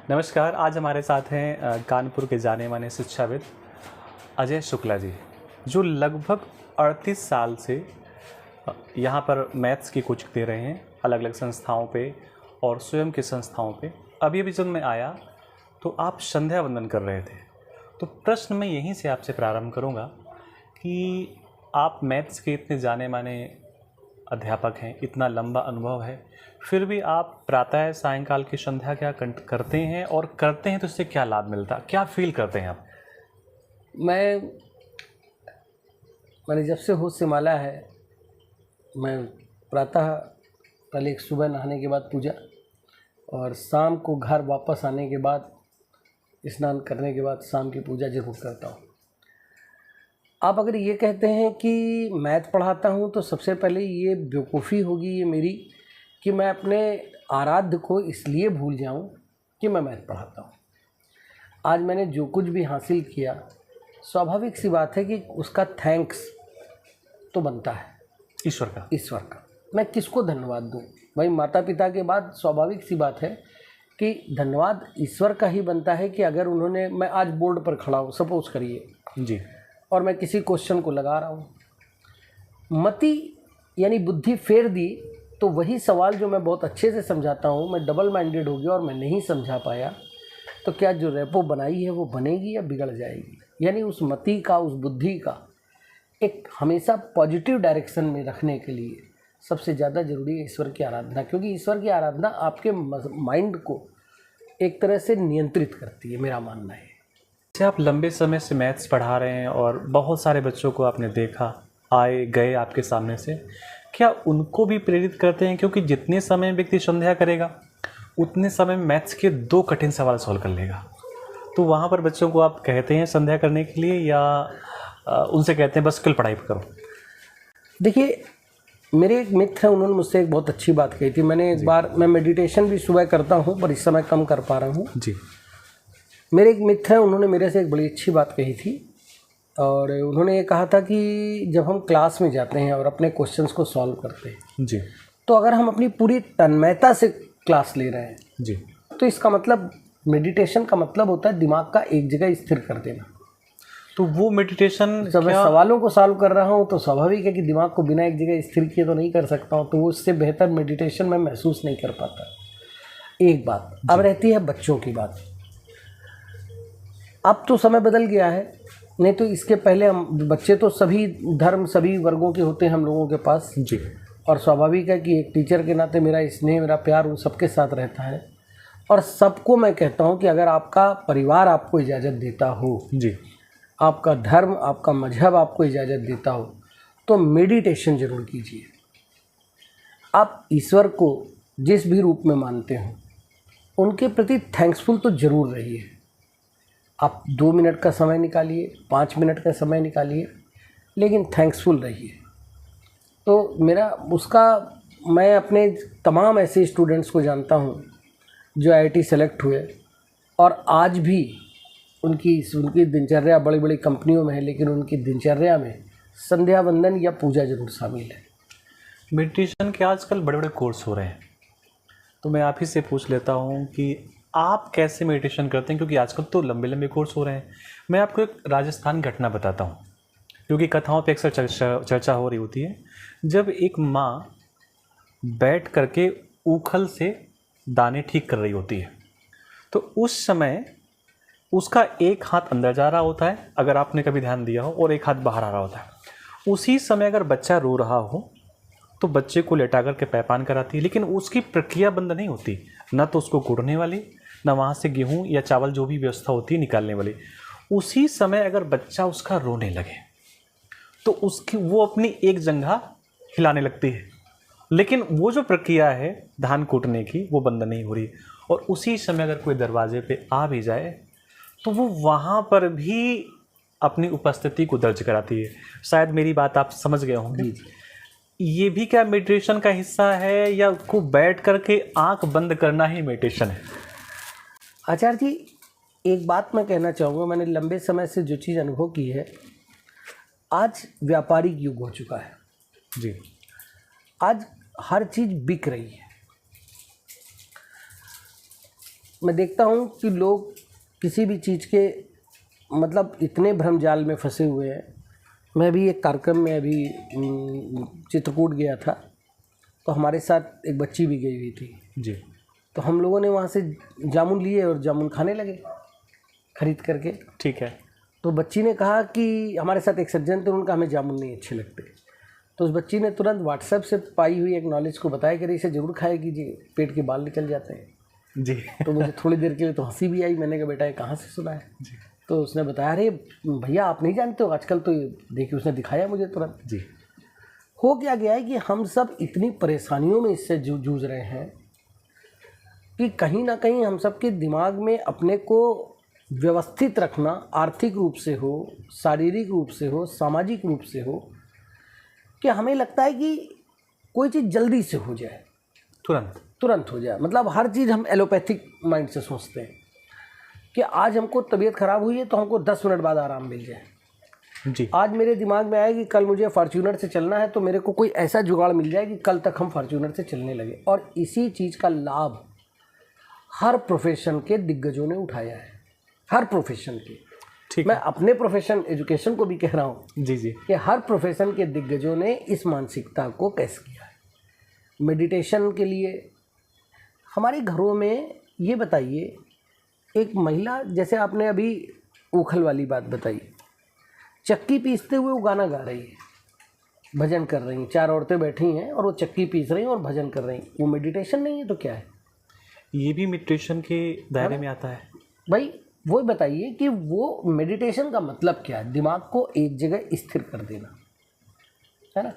नमस्कार। आज हमारे साथ हैं कानपुर के जाने माने शिक्षाविद अजय शुक्ला जी, जो लगभग 38 साल से यहाँ पर मैथ्स की कोचिंग दे रहे हैं अलग अलग संस्थाओं पे और स्वयं की संस्थाओं पे। अभी अभी जब मैं आया तो आप संध्या वंदन कर रहे थे, तो प्रश्न मैं यहीं से आपसे प्रारंभ करूँगा कि आप मैथ्स के इतने जाने माने अध्यापक हैं, इतना लंबा अनुभव है, फिर भी आप प्रातः सायंकाल की संध्या क्या करते हैं, और करते हैं तो इससे क्या लाभ मिलता, क्या फील करते हैं आप? मैंने जब से होश संभाला है, मैं प्रातः पहले एक सुबह नहाने के बाद पूजा, और शाम को घर वापस आने के बाद स्नान करने के बाद शाम की पूजा जरूर करता हूँ। आप अगर ये कहते हैं कि मैथ पढ़ाता हूँ तो सबसे पहले ये बेवकूफ़ी होगी ये मेरी कि मैं अपने आराध्य को इसलिए भूल जाऊँ कि मैं मैथ पढ़ाता हूँ। आज मैंने जो कुछ भी हासिल किया, स्वाभाविक सी बात है कि उसका थैंक्स तो बनता है ईश्वर का। मैं किसको धन्यवाद दूँ भाई? माता पिता के बाद स्वाभाविक सी बात है कि धन्यवाद ईश्वर का ही बनता है कि अगर उन्होंने, मैं आज बोर्ड पर खड़ा हूँ सपोज करिए जी, और मैं किसी क्वेश्चन को लगा रहा हूँ, मति यानी बुद्धि फेर दी, तो वही सवाल जो मैं बहुत अच्छे से समझाता हूँ, मैं डबल माइंडेड हो गया और मैं नहीं समझा पाया, तो क्या जो रेपो बनाई है वो बनेगी या बिगड़ जाएगी? यानी उस मति का, उस बुद्धि का एक हमेशा पॉजिटिव डायरेक्शन में रखने के लिए सबसे ज़्यादा ज़रूरी है ईश्वर की आराधना, क्योंकि ईश्वर की आराधना आपके माइंड को एक तरह से नियंत्रित करती है, मेरा मानना है। जैसे आप लंबे समय से मैथ्स पढ़ा रहे हैं और बहुत सारे बच्चों को आपने देखा, आए गए आपके सामने से, क्या उनको भी प्रेरित करते हैं? क्योंकि जितने समय व्यक्ति संध्या करेगा उतने समय में मैथ्स के 2 कठिन सवाल सॉल्व कर लेगा। तो वहाँ पर बच्चों को आप कहते हैं संध्या करने के लिए, या उनसे कहते हैं बस कल पढ़ाई करो? देखिए, मेरे एक मित्र हैं, उन्होंने मुझसे एक बहुत अच्छी बात कही थी। मैंने एक बार, मैं मेडिटेशन भी सुबह करता हूँ पर इस समय कम कर पा रहा हूँ जी। मेरे एक मित्र हैं, उन्होंने मेरे से एक बड़ी अच्छी बात कही थी, और उन्होंने ये कहा था कि जब हम क्लास में जाते हैं और अपने क्वेश्चंस को सॉल्व करते हैं जी तो अगर हम अपनी पूरी तन्मयता से क्लास ले रहे हैं जी, तो इसका मतलब, मेडिटेशन का मतलब होता है दिमाग का एक जगह स्थिर कर देना। तो वो मेडिटेशन जब मैं सवालों को सॉल्व कर रहा हूँ तो स्वाभाविक है कि दिमाग को बिना एक जगह स्थिर किए तो नहीं कर सकता हूँ, तो वो उससे बेहतर मेडिटेशन मैं महसूस नहीं कर पाता। एक बात। अब रहती है बच्चों की बात। अब तो समय बदल गया है, नहीं तो इसके पहले हम बच्चे तो सभी धर्म, सभी वर्गों के होते हैं हम लोगों के पास जी, और स्वाभाविक है कि एक टीचर के नाते मेरा स्नेह, मेरा प्यार उन सबके साथ रहता है। और सबको मैं कहता हूँ कि अगर आपका परिवार आपको इजाज़त देता हो, जी, आपका धर्म, आपका मजहब आपको इजाज़त देता हो, तो मेडिटेशन ज़रूर कीजिए। आप ईश्वर को जिस भी रूप में मानते हो उनके प्रति थैंक्सफुल तो ज़रूर रहिए। आप 2 मिनट का समय निकालिए, 5 मिनट का समय निकालिए, लेकिन थैंक्सफुल रहिए। तो मेरा उसका, मैं अपने तमाम ऐसे स्टूडेंट्स को जानता हूँ जो IIT सेलेक्ट हुए और आज भी उनकी दिनचर्या बड़ी बड़ी कंपनियों में है, लेकिन उनकी दिनचर्या में संध्या वंदन या पूजा जरूर शामिल है। मेडिटेशन के आजकल बड़े बड़े कोर्स हो रहे हैं, तो मैं आप ही से पूछ लेता हूँ कि आप कैसे मेडिटेशन करते हैं, क्योंकि आजकल तो लंबे लंबे कोर्स हो रहे हैं। मैं आपको एक राजस्थान घटना बताता हूँ, क्योंकि कथाओं पे अक्सर चर्चा हो रही होती है। जब एक माँ बैठ करके ऊखल से दाने ठीक कर रही होती है, तो उस समय उसका एक हाथ अंदर जा रहा होता है, अगर आपने कभी ध्यान दिया हो, और एक हाथ बाहर आ रहा होता है। उसी समय अगर बच्चा रो रहा हो तो बच्चे को लेटा करके पैपान कराती है, लेकिन उसकी प्रक्रिया बंद नहीं होती, ना तो उसको गुड़ने वाली, ना वहाँ से गेहूँ या चावल जो भी व्यवस्था होती है निकालने वाली। उसी समय अगर बच्चा उसका रोने लगे तो उसकी वो अपनी एक जंघा हिलाने लगती है, लेकिन वो जो प्रक्रिया है धान कूटने की वो बंद नहीं हो रही। और उसी समय अगर कोई दरवाजे पे आ भी जाए तो वो वहाँ पर भी अपनी उपस्थिति को दर्ज कराती है। शायद मेरी बात आप समझ गए होंगे। ये भी क्या मेडिटेशन का हिस्सा है, या को बैठ करके आंख बंद करना ही मेडिटेशन है? आचार्य जी, एक बात मैं कहना चाहूँगा, मैंने लंबे समय से जो चीज़ अनुभव की है, आज व्यापारिक युग हो चुका है जी। आज हर चीज़ बिक रही है। मैं देखता हूँ कि लोग किसी भी चीज़ के मतलब इतने भ्रमजाल में फंसे हुए हैं। मैं भी एक कार्यक्रम में अभी चित्रकूट गया था, तो हमारे साथ एक बच्ची भी गई हुई थी जी। तो हम लोगों ने वहाँ से जामुन लिए और जामुन खाने लगे खरीद करके। ठीक है। तो बच्ची ने कहा कि हमारे साथ एक सज्जन थे, उनका हमें जामुन नहीं अच्छे लगते। तो उस बच्ची ने तुरंत व्हाट्सएप से पाई हुई एक नॉलेज को बताया कि इसे ज़रूर खाया कीजिए, पेट के बाल निकल जाते हैं। जी। तो मुझे थोड़ी देर के लिए तो हंसी भी आई। मैंने कहा बेटा ये कहाँ से सुना है? जी। तो उसने बताया अरे भैया आप नहीं जानते हो आजकल तो ये देखिए, उसने दिखाया मुझे तुरंत। जी। हो क्या गया है कि हम सब इतनी परेशानियों में इससे जूझ रहे हैं कि कहीं ना कहीं हम सब के दिमाग में अपने को व्यवस्थित रखना, आर्थिक रूप से हो, शारीरिक रूप से हो, सामाजिक रूप से हो, कि हमें लगता है कि कोई चीज़ जल्दी से हो जाए, तुरंत हो जाए। मतलब हर चीज़ हम एलोपैथिक माइंड से सोचते हैं कि आज हमको तबीयत ख़राब हुई है तो हमको 10 मिनट बाद आराम मिल जाए। जी। आज मेरे दिमाग में आया कि कल मुझे फॉर्च्यूनर से चलना है तो मेरे को कोई ऐसा जुगाड़ मिल जाए कि कल तक हम फॉर्च्यूनर से चलने लगे। और इसी चीज़ का लाभ हर प्रोफेशन के दिग्गजों ने उठाया है, हर प्रोफेशन के। ठीक मैं है। अपने प्रोफेशन एजुकेशन को भी कह रहा हूँ जी। जी। कि हर प्रोफेशन के दिग्गजों ने इस मानसिकता को कैस किया है। मेडिटेशन के लिए हमारे घरों में, ये बताइए, एक महिला, जैसे आपने अभी ऊखल वाली बात बताई, चक्की पीसते हुए वो गाना गा रही है, भजन कर रही हैं, 4 औरतें बैठी हैं और वो चक्की पीस रही हैं और भजन कर रही हैं। वो मेडिटेशन नहीं है तो क्या है? ये भी मेडिटेशन के दायरे में आता है भाई। वो बताइए कि वो मेडिटेशन का मतलब क्या है? दिमाग को एक जगह स्थिर कर देना, है ना।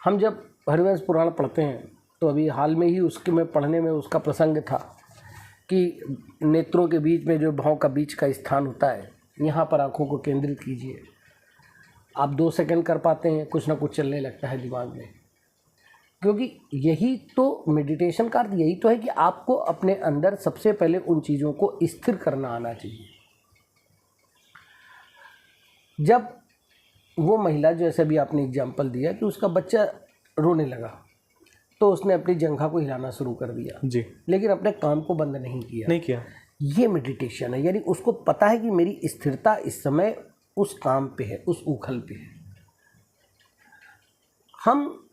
हम जब हरिवंश पुराण पढ़ते हैं तो अभी हाल में ही उसके में पढ़ने में उसका प्रसंग था कि नेत्रों के बीच में जो भाव का बीच का स्थान होता है, यहाँ पर आँखों को केंद्रित कीजिए। आप 2 सेकंड कर पाते हैं, कुछ ना कुछ चलने लगता है दिमाग में। क्योंकि यही तो मेडिटेशन का अर्थ यही तो है कि आपको अपने अंदर सबसे पहले उन चीज़ों को स्थिर करना आना चाहिए। जब वो महिला, जैसे भी आपने एग्जाम्पल दिया कि उसका बच्चा रोने लगा तो उसने अपनी जंघा को हिलाना शुरू कर दिया जी, लेकिन अपने काम को बंद नहीं किया। ये मेडिटेशन है। यानी उसको पता है कि मेरी स्थिरता इस समय उस काम पे है, उस उखल पे है। हम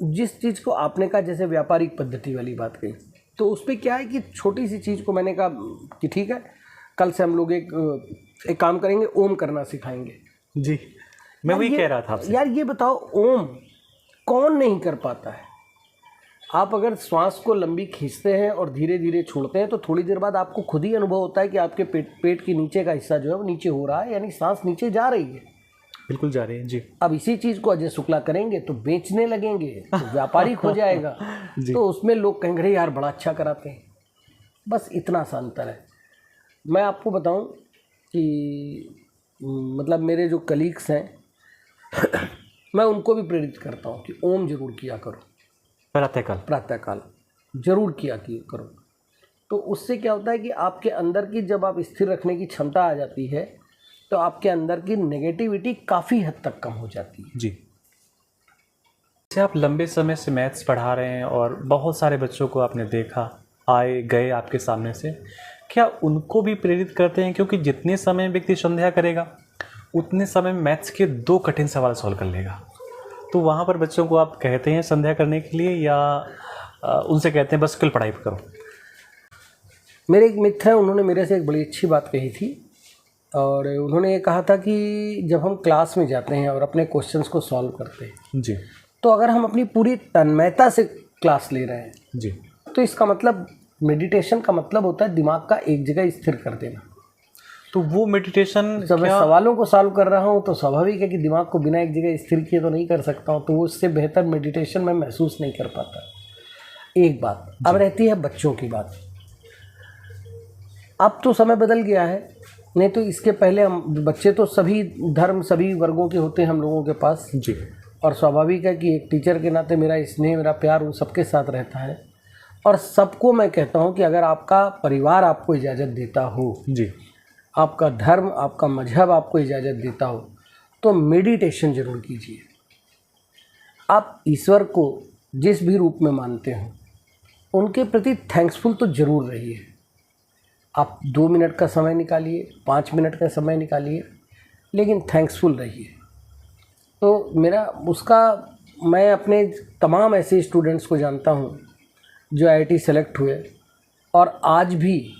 जिस चीज़ को आपने कहा, जैसे व्यापारिक पद्धति वाली बात कही, तो उस पर क्या है कि छोटी सी चीज़ को मैंने कहा कि ठीक है, कल से हम लोग एक काम करेंगे, ओम करना सिखाएंगे। जी, मैं वही कह रहा था आपसे। यार ये बताओ, ओम कौन नहीं कर पाता है? आप अगर श्वास को लंबी खींचते हैं और धीरे धीरे छोड़ते हैं तो थोड़ी देर बाद आपको खुद ही अनुभव होता है कि आपके पेट के नीचे का हिस्सा जो है वो नीचे हो रहा है, यानी सांस नीचे जा रही है। बिल्कुल जा रही है जी। अब इसी चीज़ को अजय शुक्ला करेंगे तो बेचने लगेंगे तो व्यापारिक हो जाएगा तो उसमें लोग कहेंगे अरे यार बड़ा अच्छा कराते हैं। बस इतना सा अंतर है। मैं आपको बताऊं कि मतलब मेरे जो कलीग्स हैं मैं उनको भी प्रेरित करता हूं कि ओम जरूर किया करो, प्रातःकाल जरूर किया करो। तो उससे क्या होता है कि आपके अंदर की, जब आप स्थिर रखने की क्षमता आ जाती है तो आपके अंदर की नेगेटिविटी काफ़ी हद तक कम हो जाती है। जी, जैसे आप लंबे समय से मैथ्स पढ़ा रहे हैं और बहुत सारे बच्चों को आपने देखा, आए गए आपके सामने से, क्या उनको भी प्रेरित करते हैं? क्योंकि जितने समय व्यक्ति संध्या करेगा उतने समय में मैथ्स के 2 कठिन सवाल सॉल्व कर लेगा। तो वहाँ पर बच्चों को आप कहते हैं संध्या करने के लिए, या उनसे कहते हैं बस कल पढ़ाई करो? मेरे एक मित्र हैं, उन्होंने मेरे से एक बड़ी अच्छी बात कही थी और उन्होंने ये कहा था कि जब हम क्लास में जाते हैं और अपने क्वेश्चंस को सॉल्व करते हैं जी, तो अगर हम अपनी पूरी तन्मयता से क्लास ले रहे हैं जी, तो इसका मतलब, मेडिटेशन का मतलब होता है दिमाग का एक जगह स्थिर कर देना। तो वो मेडिटेशन, जब मैं सवालों को सॉल्व कर रहा हूँ तो स्वाभाविक है कि दिमाग को बिना एक जगह स्थिर किए तो नहीं कर सकता हूँ, तो वो उससे बेहतर मेडिटेशन मैं महसूस नहीं कर पाता। एक बात। अब रहती है बच्चों की बात। अब तो समय बदल गया है, नहीं तो इसके पहले हम बच्चे तो सभी धर्म, सभी वर्गों के होते हैं हम लोगों के पास जी, और स्वाभाविक है कि एक टीचर के नाते मेरा स्नेह, मेरा प्यार उन सबके साथ रहता है। और सबको मैं कहता हूँ कि अगर आपका परिवार आपको इजाज़त देता हो, जी, आपका धर्म, आपका मजहब आपको इजाज़त देता हो, तो मेडिटेशन ज़रूर कीजिए। आप ईश्वर को जिस भी रूप में मानते हो उनके प्रति थैंक्सफुल तो ज़रूर रहिए। आप 2 मिनट का समय निकालिए, 5 मिनट का समय निकालिए, लेकिन थैंक्सफुल रहिए। तो मेरा उसका, मैं अपने तमाम ऐसे स्टूडेंट्स को जानता हूँ जो IIT सेलेक्ट हुए और आज भी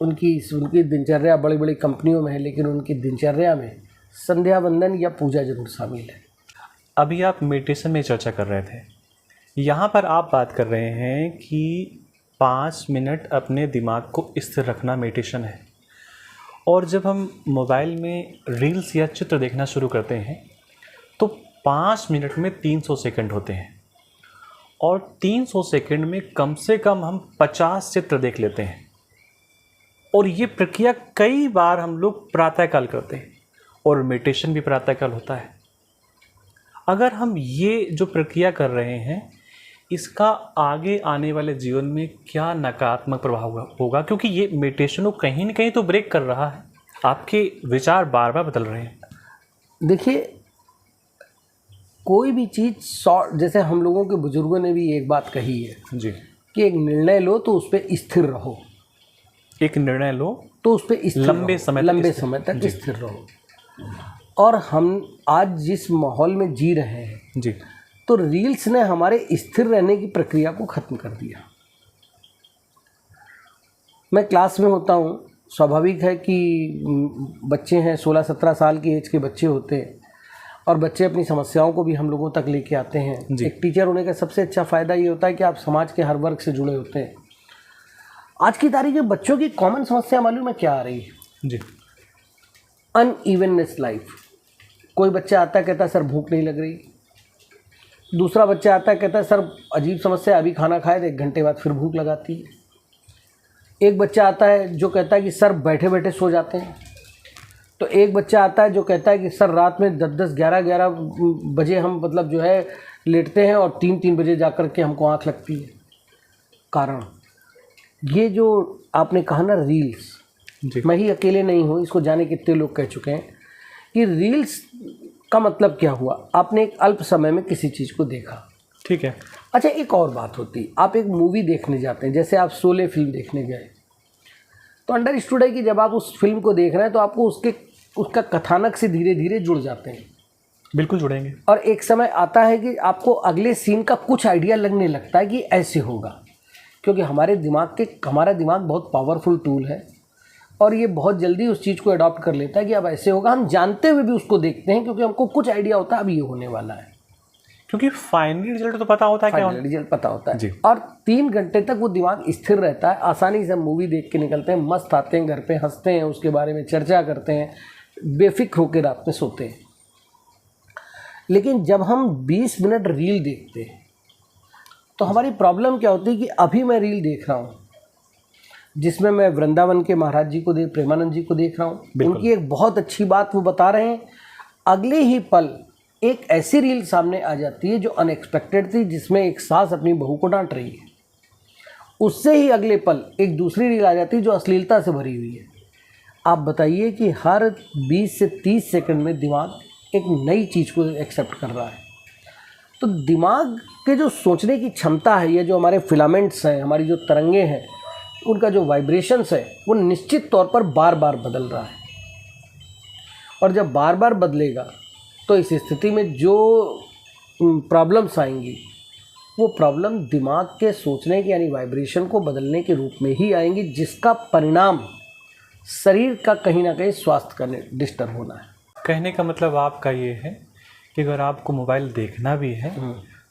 उनकी दिनचर्या बड़ी बड़ी कंपनियों में है, लेकिन उनकी दिनचर्या में संध्या वंदन या पूजा जरूर शामिल है। अभी आप मेडिटेशन में चर्चा कर रहे थे, यहाँ पर आप बात कर रहे हैं कि 5 मिनट अपने दिमाग को स्थिर रखना मेडिटेशन है। और जब हम मोबाइल में रील्स या चित्र देखना शुरू करते हैं तो 5 मिनट में 300 सेकंड होते हैं और 300 सेकंड में कम से कम हम 50 चित्र देख लेते हैं। और ये प्रक्रिया कई बार हम लोग प्रातःकाल करते हैं और मेडिटेशन भी प्रातःकाल होता है। अगर हम ये जो प्रक्रिया कर रहे हैं इसका आगे आने वाले जीवन में क्या नकारात्मक प्रभाव होगा, क्योंकि ये मेडिटेशन को कहीं ना कहीं तो ब्रेक कर रहा है। आपके विचार बार बार बदल रहे हैं। देखिए, कोई भी चीज़ शॉर्ट, जैसे हम लोगों के बुजुर्गों ने भी एक बात कही है जी कि एक निर्णय लो तो उस पर स्थिर रहो। एक निर्णय लो तो उस पर लंबे समय तक स्थिर रहो। और हम आज जिस माहौल में जी रहे हैं जी, तो रील्स ने हमारे स्थिर रहने की प्रक्रिया को ख़त्म कर दिया। मैं क्लास में होता हूँ, स्वाभाविक है कि बच्चे हैं, 16-17 साल की एज के बच्चे होते हैं और बच्चे अपनी समस्याओं को भी हम लोगों तक लेके आते हैं। एक टीचर होने का सबसे अच्छा फ़ायदा ये होता है कि आप समाज के हर वर्ग से जुड़े होते हैं। आज की तारीख में बच्चों की कॉमन समस्या मालूम है क्या आ रही है? जी, अनइवननेस लाइफ। कोई बच्चा आता है कहता है सर भूख नहीं लग रही, दूसरा बच्चा आता है कहता है सर अजीब समस्या, अभी खाना खाए तो 1 घंटे बाद फिर भूख लगाती है। एक बच्चा आता है जो कहता है कि सर बैठे बैठे सो जाते हैं। तो एक बच्चा आता है जो कहता है कि सर रात में 10-10, 11-11 बजे हम मतलब जो है लेटते हैं और 3-3 बजे जा कर के हमको आँख लगती है। कारण ये जो आपने कहा ना रील्स, मैं ही अकेले नहीं हूँ, इसको जाने कितने लोग कह चुके हैं कि रील्स का मतलब क्या हुआ। आपने एक अल्प समय में किसी चीज़ को देखा, ठीक है। अच्छा, एक और बात होती, आप एक मूवी देखने जाते हैं, जैसे आप शोले फिल्म देखने गए, तो अंडरस्टूड है कि जब आप उस फिल्म को देख रहे हैं तो आपको उसका कथानक से धीरे धीरे जुड़ जाते हैं। बिल्कुल जुड़ेंगे। और एक समय आता है कि आपको अगले सीन का कुछ आइडिया लगने लगता है कि ऐसे होगा, क्योंकि हमारा दिमाग बहुत पावरफुल टूल है और ये बहुत जल्दी उस चीज़ को अडॉप्ट कर लेता है कि अब ऐसे होगा। हम जानते हुए भी उसको देखते हैं क्योंकि हमको कुछ आइडिया होता है अब ये होने वाला है, क्योंकि फाइनली रिजल्ट तो पता होता है, क्या रिजल्ट पता होता है जी। और 3 घंटे तक वो दिमाग स्थिर रहता है। आसानी से हम मूवी देख के निकलते हैं, मस्त आते हैं, घर पे हंसते हैं, उसके बारे में चर्चा करते हैं, बेफिक्र होकर रात में सोते हैं। लेकिन जब हम 20 मिनट रील देखते हैं तो हमारी प्रॉब्लम क्या होती है कि अभी मैं रील देख रहा हूँ जिसमें मैं वृंदावन के महाराज जी को प्रेमानंद जी को देख रहा हूँ। उनकी एक बहुत अच्छी बात वो बता रहे हैं, अगले ही पल एक ऐसी रील सामने आ जाती है जो अनएक्सपेक्टेड थी, जिसमें एक सास अपनी बहू को डांट रही है। उससे ही अगले पल एक दूसरी रील आ जाती है जो अश्लीलता से भरी हुई है। आप बताइए कि हर 20 से 30 सेकंड में दिमाग एक नई चीज़ को एक्सेप्ट कर रहा है। तो दिमाग के जो सोचने की क्षमता है, ये जो हमारे फिलामेंट्स हैं, हमारी जो तरंगे हैं, उनका जो वाइब्रेशंस है वो निश्चित तौर पर बार बार बदल रहा है। और जब बार बार बदलेगा तो इस स्थिति में जो प्रॉब्लम्स आएंगी वो प्रॉब्लम दिमाग के सोचने के यानी वाइब्रेशन को बदलने के रूप में ही आएंगी, जिसका परिणाम शरीर का कहीं ना कहीं स्वास्थ्य का डिस्टर्ब होना है। कहने का मतलब आपका ये है कि अगर आपको मोबाइल देखना भी है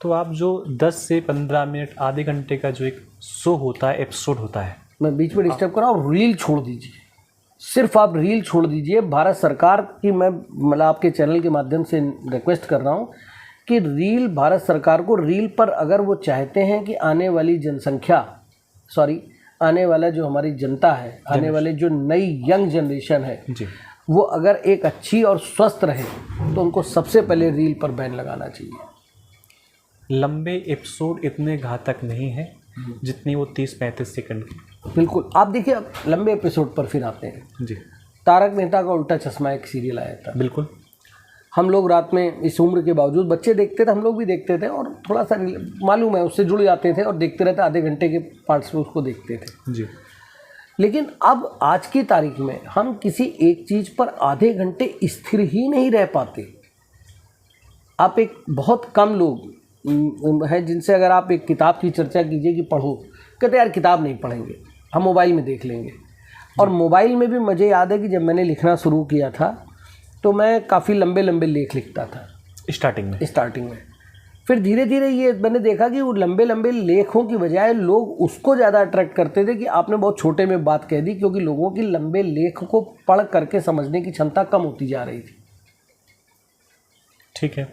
तो आप जो 10 से 15 मिनट, आधे घंटे का जो एक शो होता है, एपिसोड होता है, मैं बीच में डिस्टर्ब कर रहा हूँ, रील छोड़ दीजिए। सिर्फ आप रील छोड़ दीजिए। भारत सरकार की मैं मतलब आपके चैनल के माध्यम से रिक्वेस्ट कर रहा हूँ कि भारत सरकार को रील पर अगर वो चाहते हैं कि आने वाला जो हमारी जनता है, आने वाले जो नई यंग जनरेशन है जी, वो अगर एक अच्छी और स्वस्थ रहे तो उनको सबसे पहले रील पर बैन लगाना चाहिए। लंबे एपिसोड इतने घातक नहीं है जितनी वो 30-35 सेकंड की। बिल्कुल। आप देखिए, अब लंबे एपिसोड पर फिर आते हैं जी। तारक मेहता का उल्टा चश्मा एक सीरियल आया था। बिल्कुल। हम लोग रात में इस उम्र के बावजूद बच्चे देखते थे, हम लोग भी देखते थे और थोड़ा सा मालूम है उससे जुड़ जाते थे और देखते रहते, आधे घंटे के पार्ट्स में उसको देखते थे। जी। लेकिन अब आज की तारीख में हम किसी एक चीज़ पर आधे घंटे स्थिर ही नहीं रह पाते। आप एक बहुत कम लोग हैं जिनसे अगर आप एक किताब की चर्चा कीजिए कि पढ़ो, कहते यार किताब नहीं पढ़ेंगे, हम मोबाइल में देख लेंगे। और मोबाइल में भी मुझे याद है कि जब मैंने लिखना शुरू किया था तो मैं काफ़ी लंबे लंबे लेख लिखता था स्टार्टिंग में। फिर धीरे धीरे ये मैंने देखा कि वो लंबे लंबे लेखों की बजाय लोग उसको ज़्यादा अट्रैक्ट करते थे कि आपने बहुत छोटे में बात कह दी, क्योंकि लोगों की लंबे लेख को पढ़ करके समझने की क्षमता कम होती जा रही थी। ठीक है,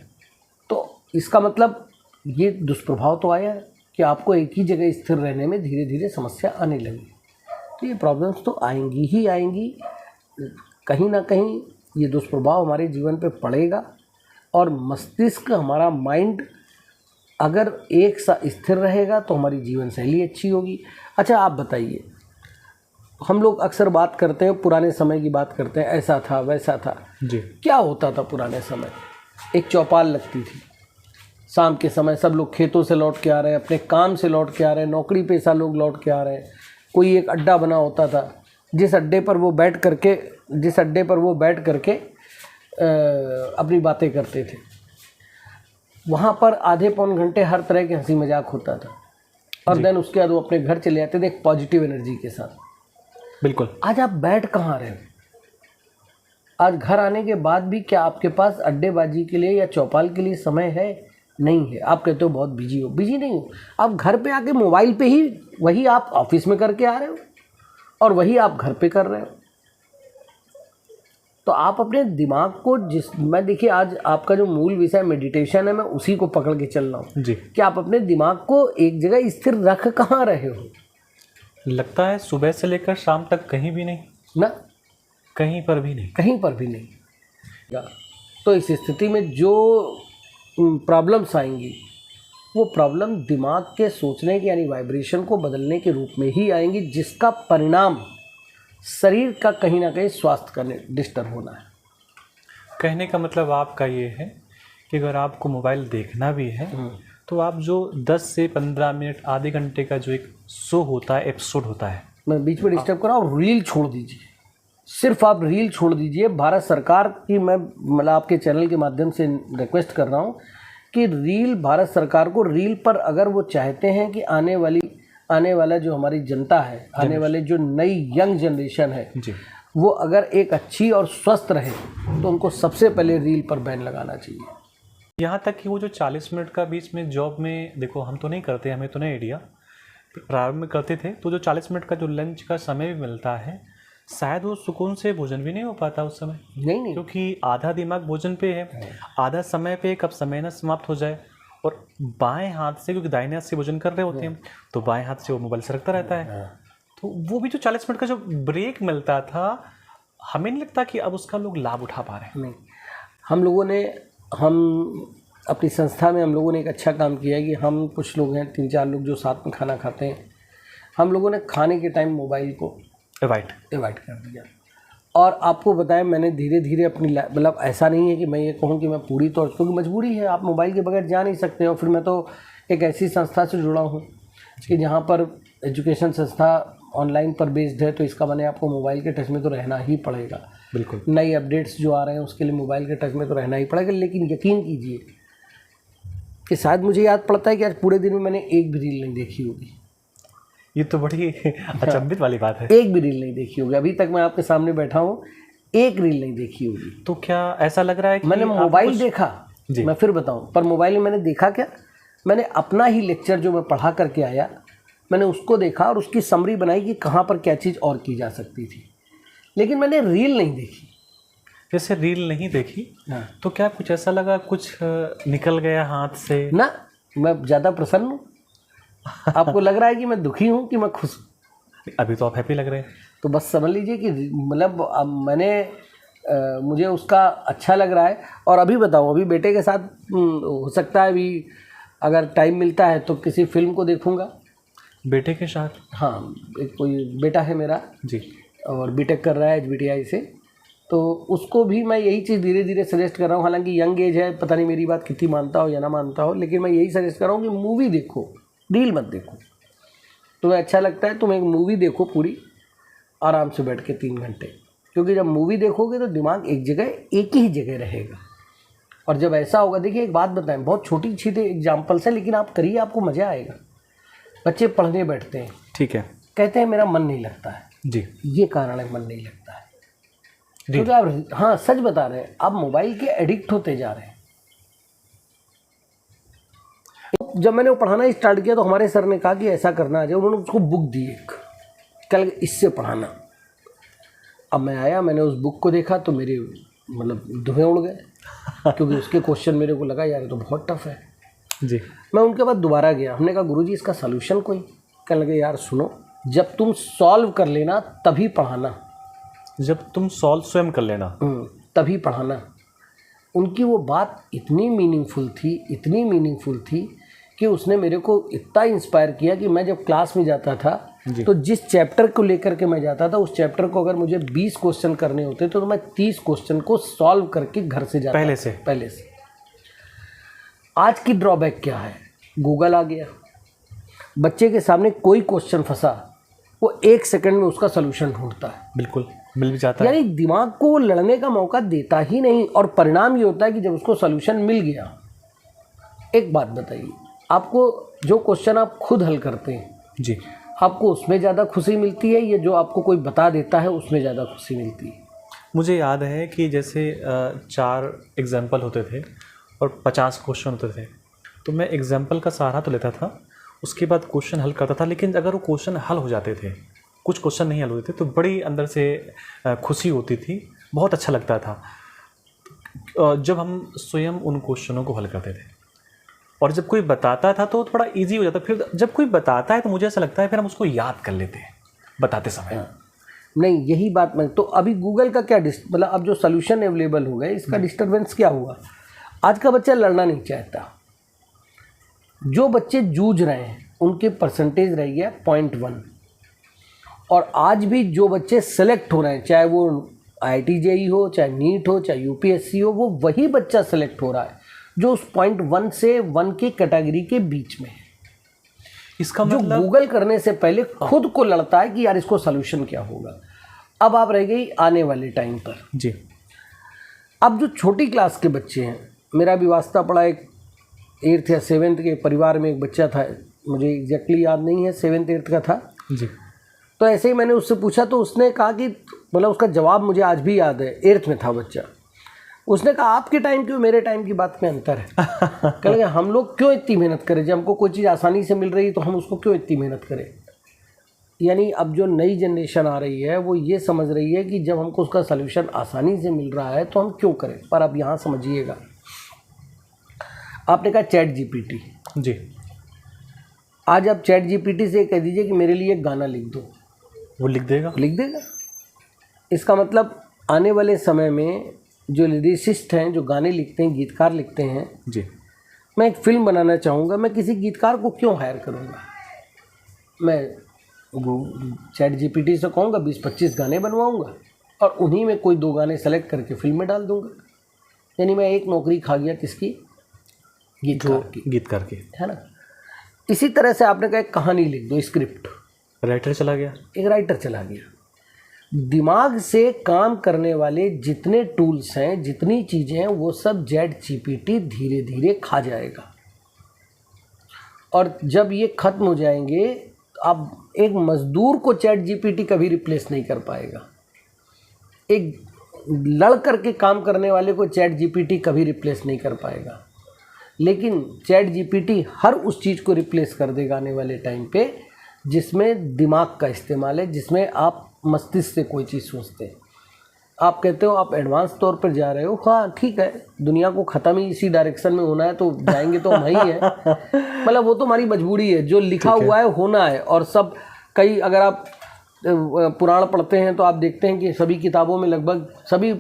तो इसका मतलब ये दुष्प्रभाव तो आया कि आपको एक ही जगह स्थिर रहने में धीरे धीरे समस्या आने लगी। तो ये प्रॉब्लम्स तो आएंगी ही आएंगी, कहीं ना कहीं ये दुष्प्रभाव हमारे जीवन पे पड़ेगा। और मस्तिष्क, हमारा माइंड अगर एक सा स्थिर रहेगा तो हमारी जीवन शैली अच्छी होगी। अच्छा आप बताइए, हम लोग अक्सर बात करते हैं, पुराने समय की बात करते हैं, ऐसा था वैसा था जी। क्या होता था पुराने समय? एक चौपाल लगती थी, शाम के समय सब लोग खेतों से लौट के आ रहे हैं, अपने काम से लौट के आ रहे हैं, नौकरी पेशा लोग लौट के आ रहे हैं। कोई एक अड्डा बना होता था जिस अड्डे पर वो बैठ करके अपनी बातें करते थे। वहाँ पर आधे पौन घंटे हर तरह के हंसी मजाक होता था और देन उसके बाद वो अपने घर चले जाते थे एक पॉजिटिव एनर्जी के साथ। बिल्कुल। आज आप बैठ कहाँ रहे हो? आज घर आने के बाद भी क्या आपके पास अड्डेबाजी के लिए या चौपाल के लिए समय है? नहीं है। आप कहते हो बहुत बिजी हो, बिजी नहीं हो। आप घर पे आके मोबाइल पे ही वही आप ऑफिस में करके आ रहे हो और वही आप घर पे कर रहे हो। तो आप अपने दिमाग को मैं देखिए आज आपका जो मूल विषय मेडिटेशन है, मैं उसी को पकड़ के चल रहा हूँ जी। कि आप अपने दिमाग को एक जगह स्थिर रख कहाँ रहे हो? लगता है सुबह से लेकर शाम तक कहीं भी नहीं ना, कहीं पर भी नहीं। तो इस स्थिति में जो प्रॉब्लम्स आएंगी वो प्रॉब्लम दिमाग के सोचने के यानी वाइब्रेशन को बदलने के रूप में ही आएंगी, जिसका परिणाम शरीर का कहीं ना कहीं स्वास्थ्य का डिस्टर्ब होना है। कहने का मतलब आपका ये है कि अगर आपको मोबाइल देखना भी है तो आप जो 10 से 15 मिनट आधे घंटे का जो एक शो होता है, एपिसोड होता है, मैं बीच में डिस्टर्ब कर रहा हूँ, रील छोड़ दीजिए। सिर्फ आप रील छोड़ दीजिए। भारत सरकार की मैं मतलब आपके चैनल के माध्यम से रिक्वेस्ट कर रहा हूँ कि भारत सरकार को रील पर अगर वो चाहते हैं कि आने वाला जो हमारी जनता है, आने वाले जो नई यंग जनरेशन है जी, वो अगर एक अच्छी और स्वस्थ रहे तो उनको सबसे पहले रील पर बैन लगाना चाहिए। यहाँ तक कि वो जो 40 मिनट का बीच में जॉब में, देखो हम तो नहीं करते, हमें तो नहीं आइडिया, प्रारंभ में करते थे तो जो 40 मिनट का जो लंच का समय भी मिलता है, शायद वो सुकून से भोजन भी नहीं हो पाता उस समय। नहीं, क्योंकि आधा दिमाग भोजन पे है, आधा समय पे, कब समय ना समाप्त हो जाए। और बाएं हाथ से, क्योंकि दाहिने हाथ से भोजन कर रहे होते हैं तो बाएं हाथ से वो मोबाइल सरकता रहता है। तो वो भी जो 40 मिनट का जो ब्रेक मिलता था, हमें नहीं लगता कि अब उसका लोग लाभ उठा पा रहे हैं। नहीं, हम अपनी संस्था में हम लोगों ने एक अच्छा काम किया है कि हम कुछ लोग हैं, 3-4 लोग जो साथ में खाना खाते हैं, हम लोगों ने खाने के टाइम मोबाइल को अवॉइड कर दिया। और आपको बताएं, मैंने धीरे धीरे अपनी मतलब ऐसा नहीं है कि मैं ये कहूँ कि मैं पूरी तौर, क्योंकि मजबूरी है, आप मोबाइल के बगैर जा नहीं सकते हो। फिर मैं तो एक ऐसी संस्था से जुड़ा हूँ कि जहाँ पर एजुकेशन संस्था ऑनलाइन पर बेस्ड है, तो इसका मैंने आपको मोबाइल के टच में तो रहना ही पड़ेगा। बिल्कुल। नई अपडेट्स जो आ रहे हैं उसके लिए मोबाइल के टच में तो रहना ही पड़ेगा। लेकिन यकीन कीजिए कि शायद मुझे याद पड़ता है कि आज पूरे दिन में मैंने एक भी रील नहीं देखी होगी। ये तो बड़ी अचंभित वाली बात है। एक भी रील नहीं देखी होगी, अभी तक मैं आपके सामने बैठा हूँ, एक रील नहीं देखी होगी। तो क्या ऐसा लग रहा है कि मैंने मोबाइल देखा, मैं फिर बताऊं, पर मोबाइल में मैंने देखा क्या, मैंने अपना ही लेक्चर जो मैं पढ़ा करके आया, मैंने उसको देखा और उसकी समरी बनाई कि कहाँ पर क्या चीज़ और की जा सकती थी। लेकिन मैंने रील नहीं देखी। जैसे रील नहीं देखी तो क्या कुछ ऐसा लगा, कुछ निकल गया हाथ से? ना, मैं ज़्यादा प्रसन्न हूँ। आपको लग रहा है कि मैं दुखी हूँ कि मैं खुश हूँ? अभी तो आप हैप्पी लग रहे हैं। तो बस समझ लीजिए कि मतलब अब मुझे उसका अच्छा लग रहा है। और अभी बताओ, अभी बेटे के साथ हो सकता है अभी अगर टाइम मिलता है तो किसी फिल्म को देखूँगा बेटे के साथ। हाँ, एक कोई बेटा है मेरा जी, और बीटेक कर रहा है HBTI से, तो उसको भी मैं यही चीज़ धीरे धीरे सजेस्ट कर रहा हूँ। हालांकि यंग एज है, पता नहीं मेरी बात कितनी मानता हो या ना मानता हो, लेकिन मैं यही सजेस्ट कर रहा हूँ कि मूवी देखो, रील मत देखो। तुम्हें अच्छा लगता है, तुम एक मूवी देखो पूरी, आराम से बैठ के 3 घंटे, क्योंकि जब मूवी देखोगे तो दिमाग एक ही जगह रहेगा। और जब ऐसा होगा, देखिए एक बात बताएं, बहुत छोटी छोटी एग्जाम्पल्स है, लेकिन आप करिए, आपको मज़ा आएगा। बच्चे पढ़ने बैठते हैं, ठीक है, कहते हैं मेरा मन नहीं लगता है जी, ये कारण है मन नहीं लगता है, क्योंकि आप, हाँ सच बता रहे हैं, आप मोबाइल के एडिक्ट होते जा रहे हैं। जब मैंने वो पढ़ाना स्टार्ट किया तो हमारे सर ने कहा कि ऐसा करना है, उन्होंने उसको बुक दी एक, कल इससे पढ़ाना। अब मैं आया, मैंने उस बुक को देखा तो मेरे मतलब धुएं उड़ गए, क्योंकि उसके क्वेश्चन मेरे को लगा यार ये तो बहुत टफ है जी। मैं उनके बाद दोबारा गया, हमने कहा गुरुजी इसका सलूशन कोई? कहने लगे यार सुनो, जब तुम सॉल्व कर लेना तभी पढ़ाना, जब तुम सॉल्व स्वयं कर लेना तभी पढ़ाना। उनकी वो बात इतनी मीनिंगफुल थी कि उसने मेरे को इतना इंस्पायर किया कि मैं जब क्लास में जाता था तो जिस चैप्टर को लेकर के मैं जाता था, उस चैप्टर को अगर मुझे 20 क्वेश्चन करने होते तो मैं 30 क्वेश्चन को सॉल्व करके घर से जाता पहले से। आज की ड्रॉबैक क्या है? गूगल आ गया, बच्चे के सामने कोई क्वेश्चन फंसा, वो 1 सेकंड में उसका सलूशन ढूंढता है, बिल्कुल मिल भी जाता है, यानी दिमाग को वो लड़ने का मौका देता ही नहीं। और परिणाम ये होता है कि जब उसको सलूशन मिल गया, एक बात बताइए, आपको जो क्वेश्चन आप खुद हल करते हैं जी, आपको उसमें ज़्यादा खुशी मिलती है या जो आपको कोई बता देता है उसमें ज़्यादा खुशी मिलती है? मुझे याद है कि जैसे 4 एग्जाम्पल होते थे और 50 क्वेश्चन होते थे, तो मैं एग्जाम्पल का सहारा तो लेता था, उसके बाद क्वेश्चन हल करता था। लेकिन अगर वो क्वेश्चन हल हो जाते थे, कुछ क्वेश्चन नहीं हल होते थे, तो बड़ी अंदर से खुशी होती थी, बहुत अच्छा लगता था जब हम स्वयं उन क्वेश्चनों को हल करते थे। और जब कोई बताता था तो थोड़ा इजी हो जाता। फिर जब कोई बताता है तो मुझे ऐसा लगता है फिर हम उसको याद कर लेते हैं बताते समय। नहीं, यही बात मैं तो अभी गूगल का क्या मतलब अब जो सलूशन अवेलेबल हो गए, इसका डिस्टर्बेंस क्या हुआ? आज का बच्चा लड़ना नहीं चाहता। जो बच्चे जूझ रहे हैं उनके परसेंटेज रह गया 0.1। और आज भी जो बच्चे सेलेक्ट हो रहे हैं, चाहे वो IIT JEE हो, चाहे नीट हो, चाहे UPSC हो, वो वही बच्चा सेलेक्ट हो रहा है जो उस 0.1 से 1 की कैटेगरी के बीच में है। इसका जो मतलब गूगल करने से पहले खुद को लड़ता है कि यार इसको सलूशन क्या होगा। अब आप रह गई आने वाले टाइम पर जी। अब जो छोटी क्लास के बच्चे हैं, मेरा भी वास्ता पड़ा एक 8th या 7th के परिवार में एक बच्चा था, मुझे एग्जैक्टली याद नहीं है, 7th 8th का था जी। तो ऐसे ही मैंने उससे पूछा तो उसने कहा कि मतलब उसका जवाब मुझे आज भी याद है, 8th में था बच्चा। उसने कहा आपके टाइम की मेरे टाइम की बात में अंतर है। कह लगे हम लोग क्यों इतनी मेहनत करें, जब हमको कोई चीज़ आसानी से मिल रही है तो हम उसको क्यों इतनी मेहनत करें। यानी अब जो नई जनरेशन आ रही है वो ये समझ रही है कि जब हमको उसका सलूशन आसानी से मिल रहा है तो हम क्यों करें। पर अब यहाँ समझिएगा, आपने कहा चैट GPT जी। आज आप चैट GPT से कह दीजिए कि मेरे लिए एक गाना लिख दो, वो लिख देगा। इसका मतलब आने वाले समय में जो लिरिसिस्ट हैं, जो गाने लिखते हैं, गीतकार लिखते हैं जी, मैं एक फिल्म बनाना चाहूँगा, मैं किसी गीतकार को क्यों हायर करूँगा? मैं चैट GPT से कहूँगा 20-25 गाने बनवाऊँगा और उन्हीं में कोई 2 गाने सेलेक्ट करके फिल्म में डाल दूँगा। यानी मैं एक नौकरी खा गया किसकी? गीतकार की, है ना। इसी तरह से आपने कहा एक कहानी लिख दो, स्क्रिप्ट, राइटर चला गया, एक राइटर चला गया। दिमाग से काम करने वाले जितने टूल्स हैं, जितनी चीज़ें हैं, वो सब चैट GPT धीरे धीरे खा जाएगा। और जब ये ख़त्म हो जाएंगे, अब एक मज़दूर को चैट GPT कभी रिप्लेस नहीं कर पाएगा। एक लड़ करके काम करने वाले को चैट GPT कभी रिप्लेस नहीं कर पाएगा। लेकिन चैट GPT हर उस चीज़ को रिप्लेस कर देगा आने वाले टाइम पे जिसमें दिमाग का इस्तेमाल है, जिसमें आप मस्तिष्क से कोई चीज़ सोचते हैं। आप कहते हो आप एडवांस तौर पर जा रहे हो, हाँ ठीक है, दुनिया को ख़त्म ही इसी डायरेक्शन में होना है तो जाएंगे तो हम ही हैं। मतलब वो तो हमारी मजबूरी है, जो लिखा हुआ है होना है। और सब कई अगर आप पुराण पढ़ते हैं तो आप देखते हैं कि सभी किताबों में, लगभग सभी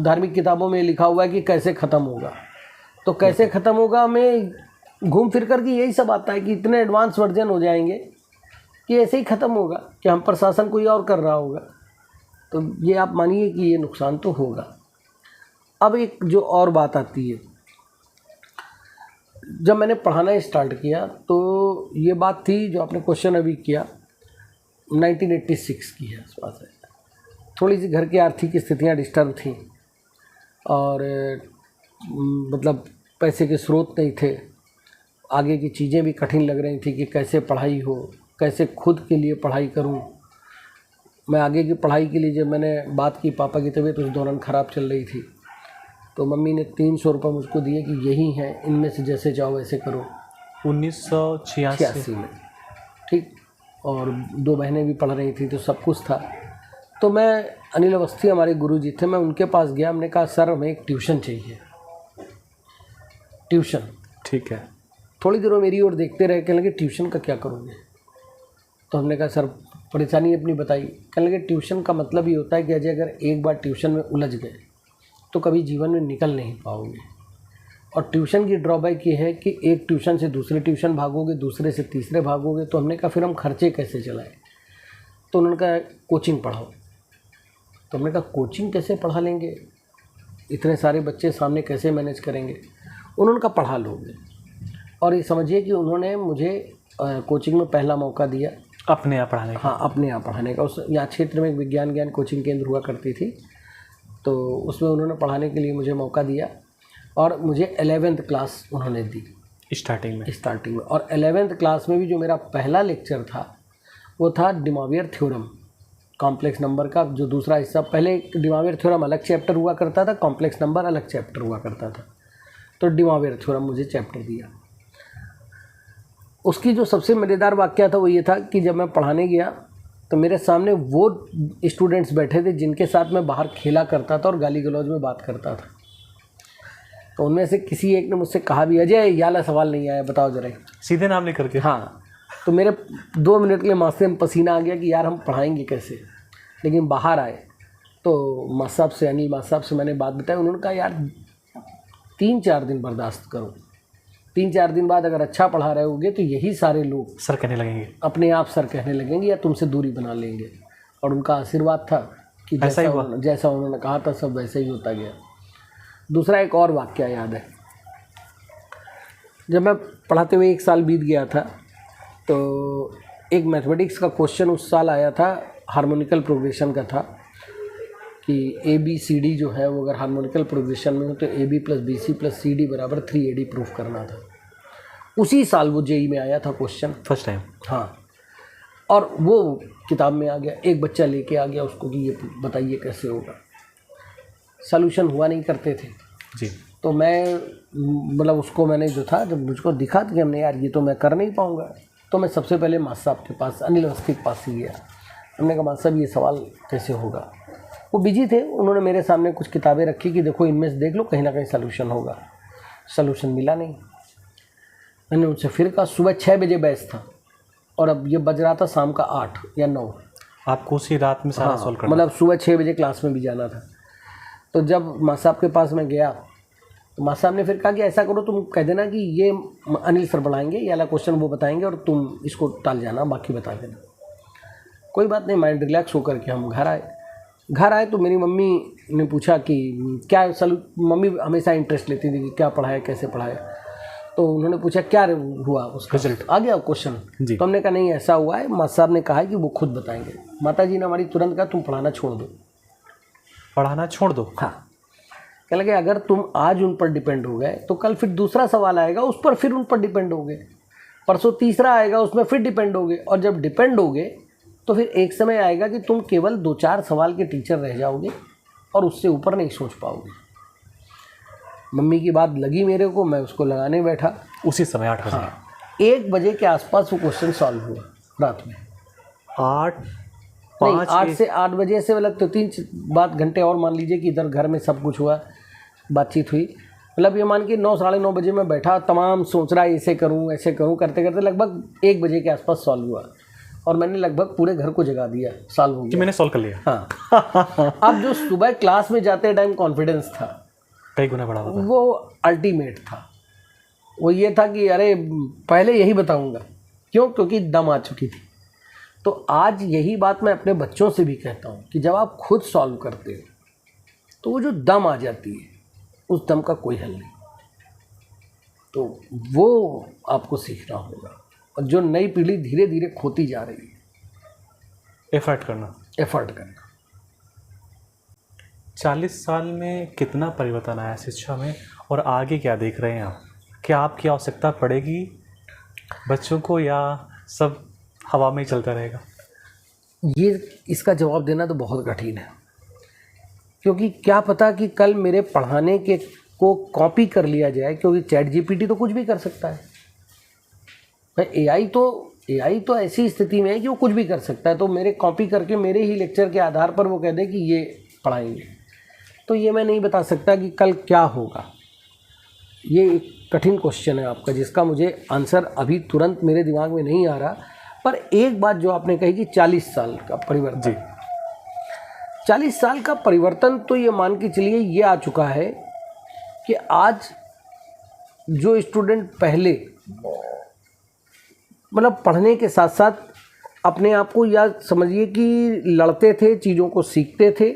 धार्मिक किताबों में लिखा हुआ है कि कैसे ख़त्म होगा। तो कैसे ख़त्म होगा में घूम फिर कर के यही सब आता है कि इतने एडवांस वर्जन हो जाएंगे कि ऐसे ही ख़त्म होगा कि हम प्रशासन कोई और कर रहा होगा। तो ये आप मानिए कि ये नुकसान तो होगा। अब एक जो और बात आती है, जब मैंने पढ़ाना स्टार्ट किया तो ये बात थी जो आपने क्वेश्चन अभी किया, 1986 की है आसपास है। थोड़ी सी घर की आर्थिक स्थितियाँ डिस्टर्ब थी और मतलब पैसे के स्रोत नहीं थे, आगे की चीज़ें भी कठिन लग रही थी कि कैसे पढ़ाई हो, कैसे खुद के लिए पढ़ाई करूं। मैं आगे की पढ़ाई के लिए जब मैंने बात की, पापा की तबीयत उस दौरान ख़राब चल रही थी, तो मम्मी ने 300 रुपये मुझको दिए कि यही है, इनमें से जैसे चाहो वैसे करो। 1986 में, ठीक। और 2 बहनें भी पढ़ रही थी, तो सब कुछ था। तो मैं, अनिल अवस्थी हमारे गुरुजी थे, मैं उनके पास गया। हमने कहा सर हमें एक ट्यूशन चाहिए, ट्यूशन। ठीक है। थोड़ी देर वो मेरी ओर देखते रहे, कहने लगे ट्यूशन का क्या करोगे। तो हमने कहा सर परेशानी अपनी बताई। कहने लगे ट्यूशन का मतलब ये होता है कि अजय अगर एक बार ट्यूशन में उलझ गए तो कभी जीवन में निकल नहीं पाओगे। और ट्यूशन की ड्रॉबैक ये है कि एक ट्यूशन से दूसरे ट्यूशन भागोगे, दूसरे से तीसरे भागोगे। तो हमने कहा फिर हम खर्चे कैसे चलाएं। तो उन्होंने कहा कोचिंग पढ़ाओ। तो हमने कहा कोचिंग कैसे पढ़ा लेंगे, इतने सारे बच्चे सामने कैसे मैनेज करेंगे। उन्होंने कहा पढ़ा लोगे। और ये समझिए कि उन्होंने मुझे कोचिंग में पहला मौका दिया अपने यहाँ पढ़ाने का। हाँ, अपने यहाँ पढ़ाने का। उस यहाँ क्षेत्र में एक विज्ञान ज्ञान कोचिंग केंद्र हुआ करती थी, तो उसमें उन्होंने पढ़ाने के लिए मुझे मौका दिया। और मुझे 11th क्लास उन्होंने दी स्टार्टिंग में। और 11th क्लास में भी जो मेरा पहला लेक्चर था वो था डिमॉवियर थ्योरम, कॉम्प्लेक्स नंबर का जो दूसरा हिस्सा। पहले डिमॉवियर थ्योरम अलग चैप्टर हुआ करता था, कॉम्प्लेक्स नंबर अलग चैप्टर हुआ करता था। तो डिमॉवियर थ्योरम मुझे चैप्टर दिया। उसकी जो सबसे मज़ेदार वाक़या था वो ये था कि जब मैं पढ़ाने गया तो मेरे सामने वो स्टूडेंट्स बैठे थे जिनके साथ मैं बाहर खेला करता था और गाली गलौज में बात करता था। तो उनमें से किसी एक ने मुझसे कहा भी, अजय ये वाला सवाल नहीं आया, बताओ जरा। सीधे नाम लेकर के? हाँ। तो मेरे 2 मिनट के लिए मास्टर में पसीना आ गया कि यार हम पढ़ाएंगे कैसे। लेकिन बाहर आए तो मास्टर साहब से, अनिल मास्टर साहब से मैंने बात बताई। उन्होंने कहा यार 3-4 दिन बर्दाश्त करो, 3-4 दिन बाद अगर अच्छा पढ़ा रहे होगे तो यही सारे लोग सर कहने लगेंगे, अपने आप सर कहने लगेंगे या तुमसे दूरी बना लेंगे। और उनका आशीर्वाद था कि जैसा उन्होंने कहा था सब वैसे ही होता गया। दूसरा एक और वाक़या याद है, जब मैं पढ़ाते हुए 1 साल बीत गया था तो एक मैथमेटिक्स का क्वेश्चन उस साल आया था, हार्मोनिकल प्रोग्रेशन का था कि ABCD जो है वो अगर हार्मोनिकल प्रोग्रेशन में हो तो AB + BC + CD = 3AD proof करना था। उसी साल वो JEE में आया था क्वेश्चन, फर्स्ट टाइम। हाँ। और वो किताब में आ गया, एक बच्चा लेके आ गया उसको कि ये बताइए कैसे होगा। सॉल्यूशन हुआ नहीं करते थे जी। तो मैं मतलब उसको मैंने जो था, जब मुझको दिखा कि हमने यार ये तो मैं कर नहीं पाऊँगा, तो मैं सबसे पहले मास्टर साहब के पास, अनिल अवस्थी के पास ही गया। हमने कहा मास्टर साहब ये सवाल कैसे होगा। वो बिजी थे, उन्होंने मेरे सामने कुछ किताबें रखी कि देखो इनमें से देख लो, कहीं ना कहीं सलूशन होगा। सलूशन मिला नहीं। मैंने उनसे फिर कहा, सुबह 6 बजे बैच था और अब ये बज रहा था शाम का 8 या 9। आपको उसी रात में सारा सॉल्व करना, मतलब सुबह 6 बजे क्लास में भी जाना था। तो जब मास्टर साहब के पास मैं गया तो मास्टर साहब ने फिर कहा कि ऐसा करो, तुम कह देना कि ये अनिल सर बढ़ाएंगे, ये वाला क्वेश्चन वो बताएंगे और तुम इसको टाल जाना, बाकी बता देना। कोई बात नहीं, माइंड रिलैक्स होकर के हम घर आए तो मेरी मम्मी ने पूछा कि क्या मम्मी हमेशा इंटरेस्ट लेती थी कि क्या पढ़ाया कैसे पढ़ाया। तो उन्होंने पूछा क्या हुआ, उसका रिजल्ट आ गया क्वेश्चन। तो हमने कहा नहीं ऐसा हुआ है, मास्टर साहब ने कहा है कि वो खुद बताएंगे। माता जी ने हमारी तुरंत कहा तुम पढ़ाना छोड़ दो। हाँ। कह लगे अगर तुम आज उन पर डिपेंड हो गए तो कल फिर दूसरा सवाल आएगा उस पर फिर उन पर डिपेंड होगे, परसों तीसरा आएगा उसमें फिर डिपेंड होगे, और जब डिपेंड होगे तो फिर एक समय आएगा कि तुम केवल 2-4 सवाल के टीचर रह जाओगे और उससे ऊपर नहीं सोच पाओगे। मम्मी की बात लगी मेरे को, मैं उसको लगाने बैठा। उसी समय 8 बजे। हाँ, 1 बजे के आसपास वो क्वेश्चन सॉल्व हुआ रात में। 8 से 8 बजे से मतलब तो 3 घंटे और मान लीजिए कि इधर घर में सब कुछ हुआ, बातचीत हुई। मतलब ये मान के 9 साढ़े 9 बजे मैं बैठा, तमाम सोच रहा ऐसे करूँ करते करते लगभग 1 बजे के आसपास सॉल्व हुआ और मैंने लगभग पूरे घर को जगा दिया, सॉल्व हो गया। मैंने सॉल्व कर लिया। हाँ। अब जो सुबह क्लास में जाते टाइम कॉन्फिडेंस था कई गुना बढ़ा हुआ, वो अल्टीमेट था। वो ये था कि अरे पहले यही बताऊंगा, क्यों, क्योंकि दम आ चुकी थी। तो आज यही बात मैं अपने बच्चों से भी कहता हूँ कि जब आप खुद सॉल्व करते हो तो वो जो दम आ जाती है उस दम का कोई हल नहीं। तो वो आपको सीखना होगा, और जो नई पीढ़ी धीरे धीरे खोती जा रही है, एफर्ट करना। 40 साल में कितना परिवर्तन आया शिक्षा में, और आगे क्या देख रहे हैं आप? क्या आपकी आवश्यकता पड़ेगी बच्चों को, या सब हवा में ही चलता रहेगा? ये इसका जवाब देना तो बहुत कठिन है, क्योंकि क्या पता कि कल मेरे पढ़ाने के को कॉपी कर लिया जाए, क्योंकि चैट जीपीटी तो कुछ भी कर सकता है। एआई तो ऐसी स्थिति में है कि वो कुछ भी कर सकता है, तो मेरे कॉपी करके मेरे ही लेक्चर के आधार पर वो कह दे कि ये पढ़ाएंगे। तो ये मैं नहीं बता सकता कि कल क्या होगा। ये एक कठिन क्वेश्चन है आपका, जिसका मुझे आंसर अभी तुरंत मेरे दिमाग में नहीं आ रहा। पर एक बात जो आपने कही कि 40 साल का परिवर्तन, जी 40 साल का परिवर्तन, तो ये मान के चलिए ये आ चुका है कि आज जो स्टूडेंट पहले मतलब पढ़ने के साथ साथ अपने आप को, या समझिए कि लड़ते थे, चीज़ों को सीखते थे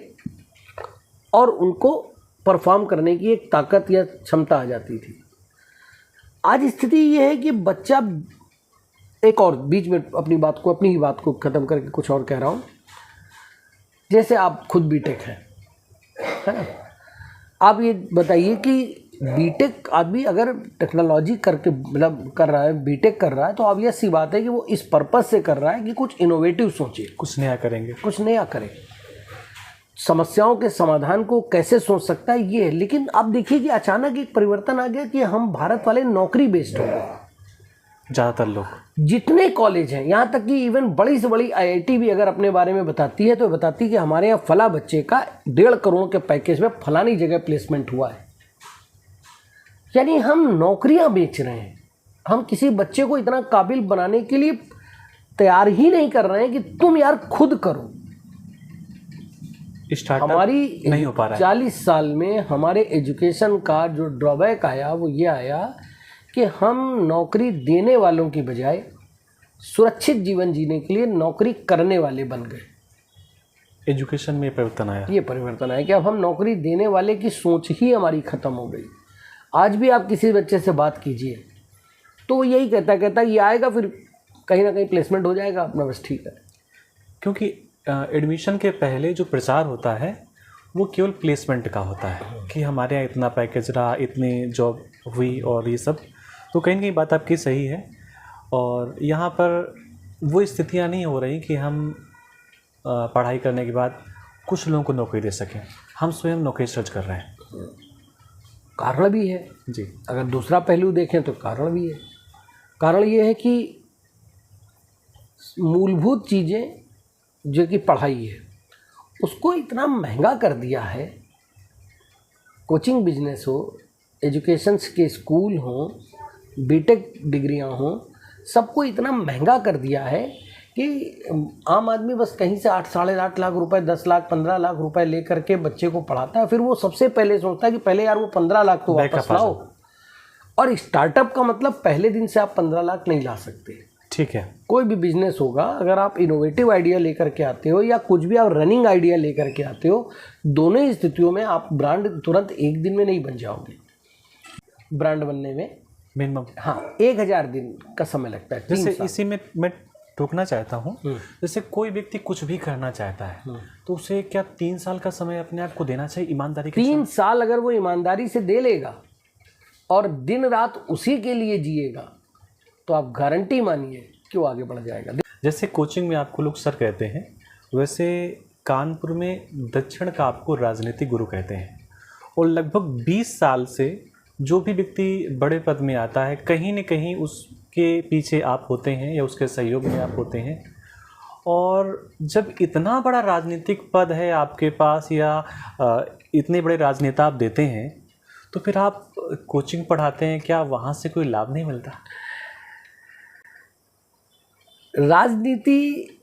और उनको परफॉर्म करने की एक ताकत या क्षमता आ जाती थी। आज स्थिति ये है कि बच्चा, एक और बीच में अपनी ही बात को ख़त्म करके कुछ और कह रहा हूँ। जैसे आप खुद बीटेक हैं, है ना? आप ये बताइए कि बीटेक आदमी अगर टेक्नोलॉजी करके मतलब कर रहा है, बीटेक कर रहा है, तो ऑब्वियस सी बात है कि वो इस पर्पस से कर रहा है कि कुछ इनोवेटिव सोचे, कुछ नया करेंगे, कुछ नया करें, समस्याओं के समाधान को कैसे सोच सकता है ये है। लेकिन अब देखिए कि अचानक एक परिवर्तन आ गया कि हम भारत वाले नौकरी बेस्ड हो गए। ज़्यादातर लोग, जितने कॉलेज हैं, यहाँ तक कि इवन बड़ी से बड़ी आईआईटी भी अगर अपने बारे में बताती है तो बताती है कि हमारे यहाँ फला बच्चे का 1.5 करोड़ के पैकेज में फलानी जगह प्लेसमेंट हुआ है। यानी हम नौकरियां बेच रहे हैं, हम किसी बच्चे को इतना काबिल बनाने के लिए तैयार ही नहीं कर रहे हैं कि तुम यार खुद करो। स्टार्टअप हमारी नहीं हो पा रहा है। 40 साल में हमारे एजुकेशन का जो ड्रॉबैक आया वो ये आया कि हम नौकरी देने वालों की बजाय सुरक्षित जीवन जीने के लिए नौकरी करने वाले बन गए। एजुकेशन में परिवर्तन आया। ये परिवर्तन आया कि अब हम नौकरी देने वाले की सोच ही हमारी ख़त्म हो गई। आज भी आप किसी बच्चे से बात कीजिए तो वो यही कहता ये आएगा, फिर कहीं ना कहीं प्लेसमेंट हो जाएगा अपना, बस ठीक है। क्योंकि एडमिशन के पहले जो प्रचार होता है वो केवल प्लेसमेंट का होता है कि हमारे यहाँ इतना पैकेज रहा, इतनी जॉब हुई और ये सब। तो कहीं ना कहीं बात आपकी सही है, और यहाँ पर वो स्थितियाँ नहीं हो रही कि हम पढ़ाई करने के बाद कुछ लोगों को नौकरी दे सकें। हम स्वयं नौकरी सर्च कर रहे हैं। कारण भी है जी, अगर दूसरा पहलू देखें तो कारण भी है। कारण ये है कि मूलभूत चीज़ें जो कि पढ़ाई है उसको इतना महंगा कर दिया है। कोचिंग बिजनेस हो, एजुकेशंस के स्कूल हों, बीटेक डिग्रियां हों, सबको इतना महंगा कर दिया है कि आम आदमी बस कहीं से 8 साढ़े 8 लाख रुपए, 10 लाख 15 लाख रुपए लेकर के बच्चे को पढ़ाता है। फिर वो सबसे पहले सोचता है कि पहले यार वो 15 लाख तो वापस लाओ। और स्टार्टअप का मतलब पहले दिन से आप 15 लाख नहीं ला सकते। ठीक है। कोई भी बिजनेस होगा, अगर आप इनोवेटिव आइडिया लेकर के आते हो या कुछ भी आप रनिंग आइडिया लेकर के आते हो, दोनों ही स्थितियों में आप ब्रांड तुरंत एक दिन में नहीं बन जाओगे। ब्रांड बनने में मिनिमम 1000 दिन का समय लगता है। जैसे इसी में मैं टोकना चाहता हूँ, जैसे कोई व्यक्ति कुछ भी करना चाहता है तो उसे क्या 3 साल का समय अपने आप को देना चाहिए ईमानदारी के 3 साल अगर वो ईमानदारी से दे लेगा और दिन रात उसी के लिए जिएगा तो आप गारंटी मानिए कि वो आगे बढ़ जाएगा। जैसे कोचिंग में आपको लोग सर कहते हैं, वैसे कानपुर में दक्षिण का आपको राजनीतिक गुरु कहते हैं। और लगभग 20 साल से जो भी व्यक्ति बड़े पद में आता है, कहीं न कहीं उसके पीछे आप होते हैं या उसके सहयोग में आप होते हैं। और जब इतना बड़ा राजनीतिक पद है आपके पास या इतने बड़े राजनेता आप देते हैं, तो फिर आप कोचिंग पढ़ाते हैं, क्या वहाँ से कोई लाभ नहीं मिलता? राजनीति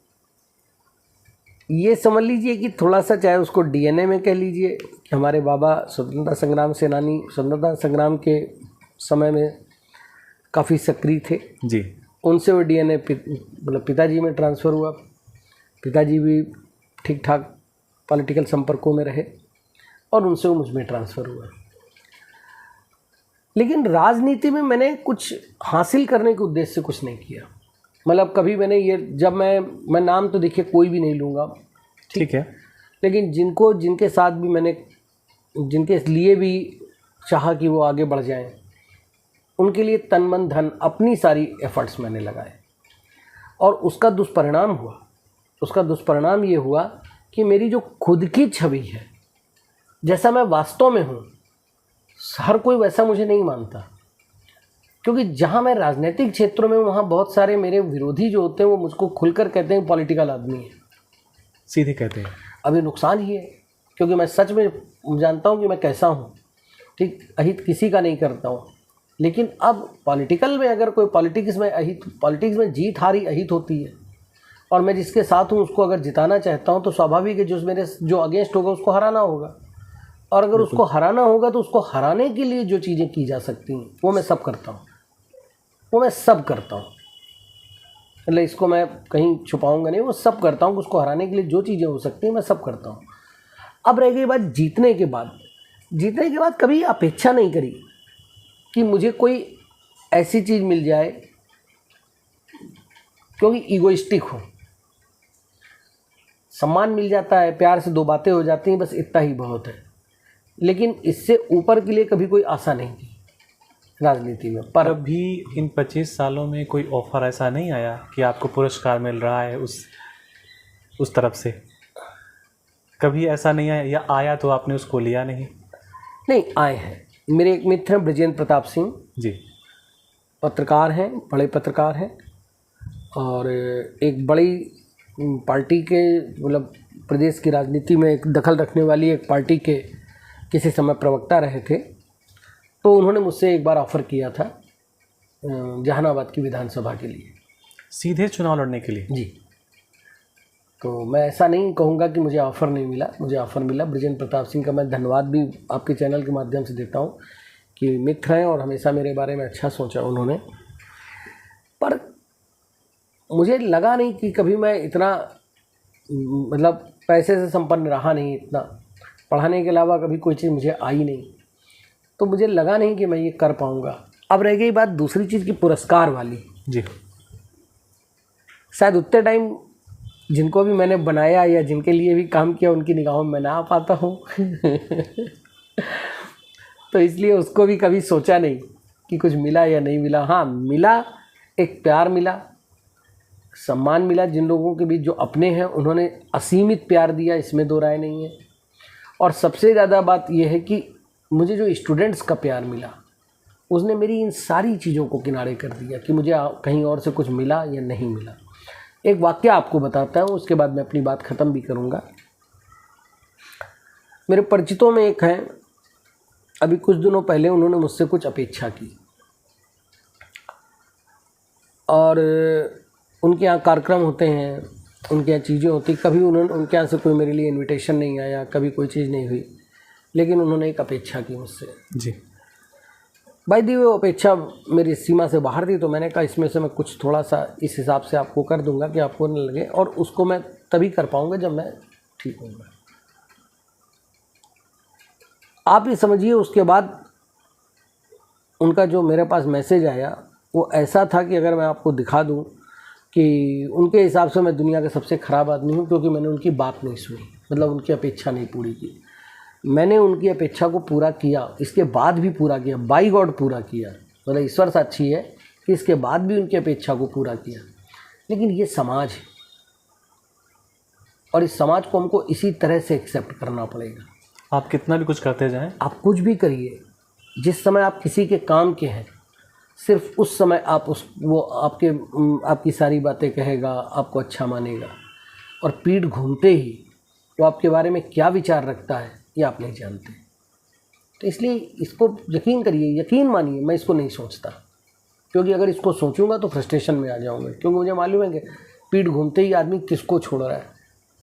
ये समझ लीजिए कि थोड़ा सा, चाहे उसको डीएनए में कह लीजिए कि हमारे बाबा स्वतंत्रता संग्राम सेनानी, स्वतंत्रता संग्राम के समय में काफ़ी सक्रिय थे जी। उनसे वो डीएनए मतलब पिताजी में ट्रांसफ़र हुआ। पिताजी भी ठीक ठाक पॉलिटिकल संपर्कों में रहे और उनसे वो मुझ में ट्रांसफ़र हुआ। लेकिन राजनीति में मैंने कुछ हासिल करने के उद्देश्य से कुछ नहीं किया। मतलब कभी मैंने ये, जब मैं नाम तो देखिए कोई भी नहीं लूँगा, ठीक है, लेकिन जिनके साथ भी मैंने, जिनके लिए भी चाहा कि वो आगे बढ़ जाएं, उनके लिए तन मन धन अपनी सारी एफर्ट्स मैंने लगाए। और उसका दुष्परिणाम ये हुआ कि मेरी जो खुद की छवि है, जैसा मैं वास्तव में हूँ, हर कोई वैसा मुझे नहीं मानता। क्योंकि जहाँ मैं राजनीतिक क्षेत्रों में हूँ, वहाँ बहुत सारे मेरे विरोधी जो होते हैं वो मुझको खुलकर कहते हैं पॉलिटिकल आदमी है, सीधे कहते हैं। अभी नुकसान ही है, क्योंकि मैं सच में जानता हूँ कि मैं कैसा हूँ, ठीक, अहित किसी का नहीं करता हूँ। लेकिन अब पॉलिटिकल में अगर कोई पॉलिटिक्स में जीत हारी अहित होती है, और मैं जिसके साथ हूँ उसको अगर जिताना चाहता हूँ तो स्वाभाविक है जो अगेंस्ट होगा उसको हराना होगा। और अगर उसको हराना होगा तो उसको हराने के लिए जो चीज़ें की जा सकती हैं वो मैं सब करता हूँ, मतलब इसको मैं कहीं छुपाऊंगा नहीं, वो सब करता हूँ। उसको हराने के लिए जो चीज़ें हो सकती हैं मैं सब करता हूँ। अब रह गई बात जीतने के बाद कभी अपेक्षा नहीं करी कि मुझे कोई ऐसी चीज़ मिल जाए, क्योंकि ईगोइस्टिक हूँ। सम्मान मिल जाता है, प्यार से 2 बातें हो जाती हैं, बस इतना ही बहुत है। लेकिन इससे ऊपर के लिए कभी कोई आशा नहीं थी राजनीति में। पर अभी इन 25 सालों में कोई ऑफर ऐसा नहीं आया कि आपको पुरस्कार मिल रहा है उस तरफ से? कभी ऐसा नहीं आया, या आया तो आपने उसको लिया नहीं? नहीं, आए हैं। मेरे एक मित्र हैं ब्रजेंद्र प्रताप सिंह जी, पत्रकार हैं, बड़े पत्रकार हैं, और एक बड़ी पार्टी के, मतलब प्रदेश की राजनीति में एक दखल रखने वाली एक पार्टी के किसी समय प्रवक्ता रहे थे। तो उन्होंने मुझसे एक बार ऑफ़र किया था जहानाबाद की विधानसभा के लिए, सीधे चुनाव लड़ने के लिए। जी। तो मैं ऐसा नहीं कहूँगा कि मुझे ऑफ़र नहीं मिला, मुझे ऑफ़र मिला। ब्रजेंद्र प्रताप सिंह का मैं धन्यवाद भी आपके चैनल के माध्यम से देता हूँ कि मित्र हैं और हमेशा मेरे बारे में अच्छा सोचा उन्होंने। पर मुझे लगा नहीं कि कभी मैं इतना, मतलब पैसे से संपन्न रहा नहीं, इतना पढ़ाने के अलावा कभी कोई चीज़ मुझे आई नहीं, तो मुझे लगा नहीं कि मैं ये कर पाऊँगा। अब रह गई बात दूसरी चीज़ की, पुरस्कार वाली। जी, शायद उतने टाइम जिनको भी मैंने बनाया या जिनके लिए भी काम किया उनकी निगाहों में मैं ना आ पाता हूँ तो इसलिए उसको भी कभी सोचा नहीं कि कुछ मिला या नहीं मिला। हाँ, मिला, एक प्यार मिला, सम्मान मिला। जिन लोगों के बीच जो अपने हैं उन्होंने असीमित प्यार दिया, इसमें दो राय नहीं है। और सबसे ज़्यादा बात यह है कि मुझे जो स्टूडेंट्स का प्यार मिला, उसने मेरी इन सारी चीज़ों को किनारे कर दिया कि मुझे कहीं और से कुछ मिला या नहीं मिला। एक वाक़या आपको बताता हूँ, उसके बाद मैं अपनी बात ख़त्म भी करूँगा। मेरे परिचितों में एक हैं, अभी कुछ दिनों पहले उन्होंने मुझसे कुछ अपेक्षा की, और उनके यहाँ कार्यक्रम होते हैं, उनके यहाँ चीज़ें होती, कभी उनके यहाँ से कोई मेरे लिए इनविटेशन नहीं आया, कभी कोई चीज़ नहीं हुई, लेकिन उन्होंने एक अपेक्षा की मुझसे। जी, भाई दी वो अपेक्षा मेरी सीमा से बाहर थी, तो मैंने कहा इसमें से मैं कुछ थोड़ा सा इस हिसाब से आपको कर दूंगा कि आपको न लगे, और उसको मैं तभी कर पाऊंगा जब मैं ठीक होऊंगा। आप ये समझिए, उसके बाद उनका जो मेरे पास मैसेज आया वो ऐसा था कि अगर मैं आपको दिखा दूं कि उनके हिसाब से मैं दुनिया का सबसे ख़राब आदमी हूं, क्योंकि मैंने उनकी बात नहीं सुनी, मतलब उनकी अपेक्षा नहीं पूरी की। मैंने उनकी अपेक्षा को पूरा किया, इसके बाद भी पूरा किया, बाई गॉड पूरा किया, मतलब ईश्वर साक्षी है कि इसके बाद भी उनकी अपेक्षा को पूरा किया। लेकिन ये समाज है, और इस समाज को हमको इसी तरह से एक्सेप्ट करना पड़ेगा। आप कितना भी कुछ करते जाएं, आप कुछ भी करिए, जिस समय आप किसी के काम के हैं, सिर्फ उस समय आप वो आपकी सारी बातें कहेगा, आपको अच्छा मानेगा, और पीठ घूमते ही वो आपके बारे में क्या विचार रखता है ये आप नहीं जानते। तो इसलिए इसको यकीन करिए, यकीन मानिए, मैं इसको नहीं सोचता, क्योंकि अगर इसको सोचूंगा तो फ्रस्ट्रेशन में आ जाऊंगा, क्योंकि मुझे मालूम है कि पीठ घूमते ही आदमी किसको छोड़ रहा है।